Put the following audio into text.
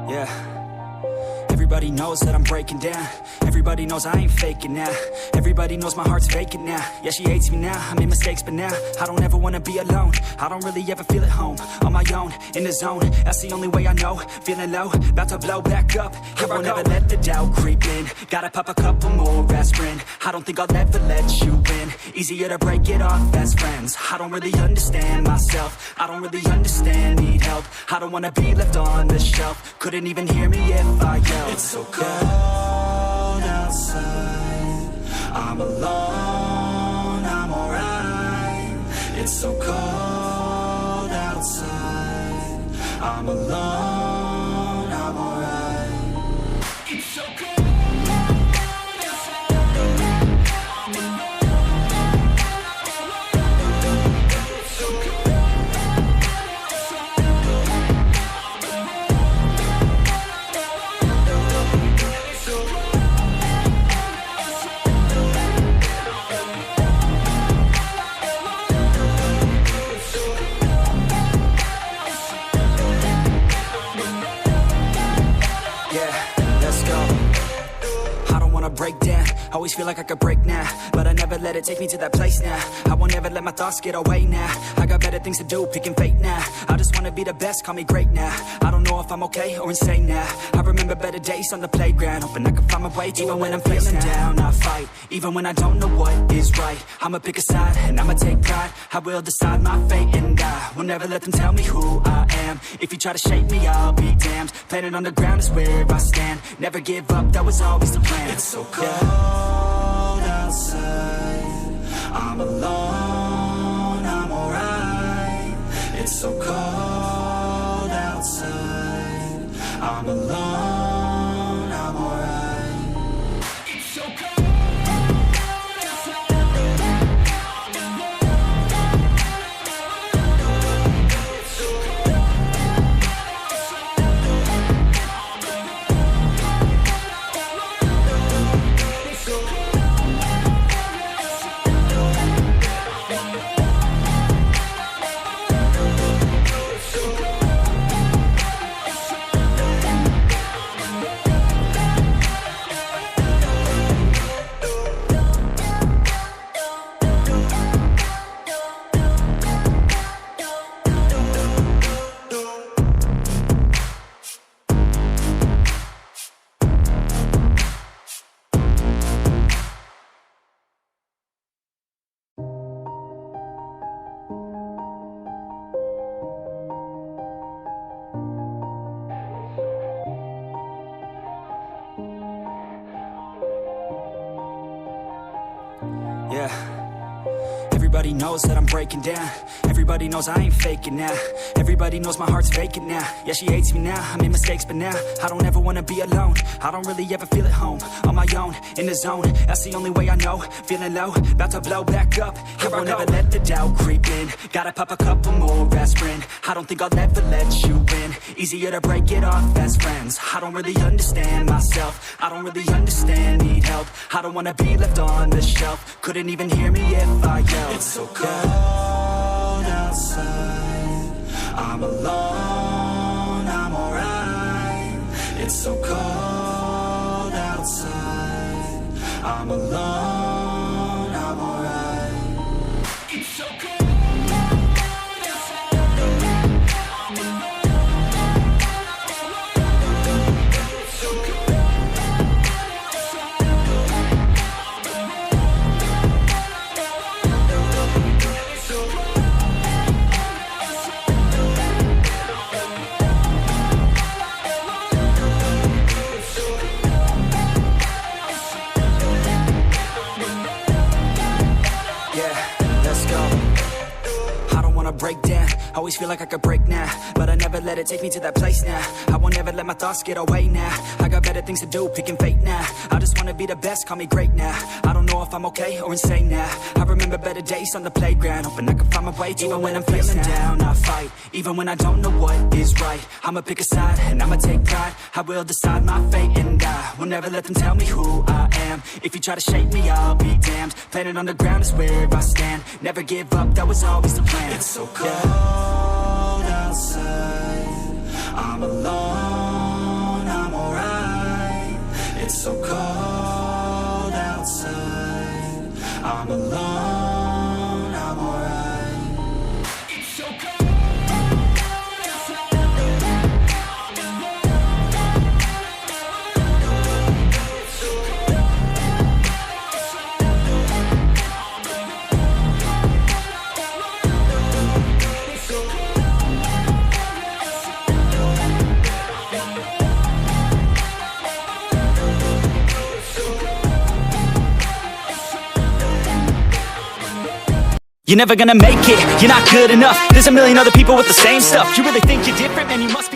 Yeah. Everybody knows that I'm breaking down. Everybody knows I ain't faking now. Everybody knows my heart's vacant now. Yeah, she hates me now, I made mistakes, but now I don't ever wanna be alone. I don't really ever feel at home. On my own, in the zone, that's the only way I know. Feeling low, about to blow back up. I won't ever let the doubt creep in. Gotta pop a couple more aspirin. I don't think I'll ever let you in. Easier to break it off best friends. I don't really understand myself. I don't really understand, need help. I don't wanna be left on the shelf. Couldn't even hear me if I yelled. It's so cold outside, I'm alone, I'm alright. It's so cold outside, I'm alone, I'm alright. It's so cold. Break down, always feel like I could break now, but I never let it take me to that place now. I won't ever let my thoughts get away now. I got better things to do, picking fate now. I just wanna be the best, call me great now. I don't know if I'm okay or insane now. I remember better days on the playground, hoping I can find my way even when I'm feeling down. I fight, even when I don't know what is right. I'ma pick a side, and I'ma take pride. I will decide my fate, and I will never let them tell me who I am. If you try to shape me, I'll be damned. Planet on the ground is where I stand. Never give up, that was always the plan. It's so cold outside, I'm alone, I'm alright. It's so cold outside, I'm alone, I'm alright. It's so cold. Yeah. Everybody knows that I'm breaking down. Everybody knows I ain't faking now. Everybody knows my heart's vacant now. Yeah, she hates me now, I made mistakes, but now I don't ever wanna be alone. I don't really ever feel at home. On my own, in the zone, that's the only way I know. Feeling low, about to blow back up. I won't ever let the doubt creep in. Gotta pop a couple more aspirin. I don't think I'll ever let you in. Easier to break it off best friends. I don't really understand myself. I don't really understand, need help. I don't wanna be left on the shelf. Couldn't even hear me if I yelled. It's so cold outside, I'm alone, I'm alright. It's so cold outside, I'm alone, I'm alright. It's so cold. feel like I could break now, but I never let it take me to that place now. I won't ever let my thoughts get away now. I got better things to do, picking fate now. I just wanna be the best, call me great now. I don't know if I'm okay or insane now. I remember better days on the playground, hoping I can find my way. Even when I'm feeling down, I fight. Even when I don't know what is right, I'ma pick a side and I'ma take pride. I will decide my fate and I will never let them tell me who I am. If you try to shake me, I'll be damned. Planet on the ground is where I stand. Never give up, that was always the plan. It's so cold outside, I'm alone, I'm alright. It's so cold outside, I'm alone, I'm alright. It's so cold. You're never gonna make it, you're not good enough. There's a million other people with the same stuff. You really think you're different, man, you must be